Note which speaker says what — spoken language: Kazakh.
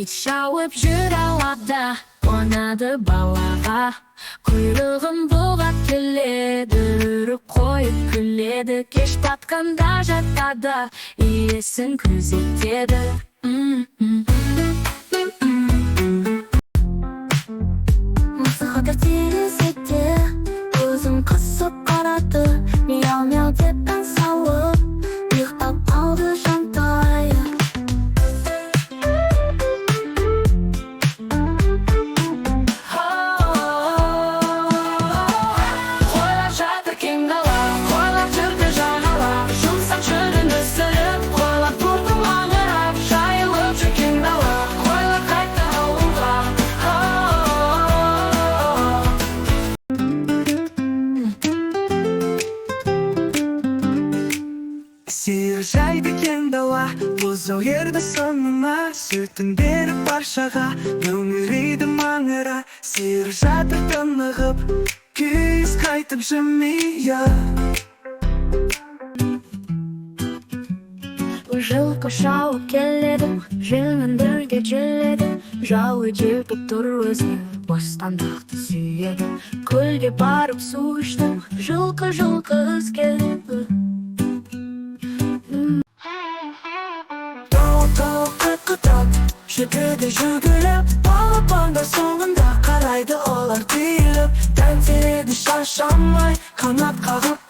Speaker 1: İç şauып жүр ауада, ойнады балаға. Құйрығын бұлғап келеді, үріп қойып күледі. Кеш батқанда жатады, иесін күзетеді. Мысығы терезеде көзін қысып қарады, мяу-мяу деп ән салып, ұйықтап қалды жантайып. Қойлап жатыр кең дала, қойлап жүрді жаңала, жұмсақ жүрін өсіріп, қойлап тұрды маңырап, жайылып жүр кең дала, қойлап қайтты ауылға.
Speaker 2: Сиыр жайды кең дала, бұзау ерді соңына, сүтін беріп баршаға, мөңірейді маңыра. Сиыр жатыр тынығып, күйіс қайтып жымия.
Speaker 1: Жылқы шауып келеді, желмен бірге желеді, жауы желпіп тұр өзі, бостандықты сүйеді. Көлге барып су іштім, жылқы ізгеледі.
Speaker 2: Тау қырқытап, жүгірді жүгіріп, балапандар соңында қарайды олар түйіліп. Тән тереді шашамай, қанат қағып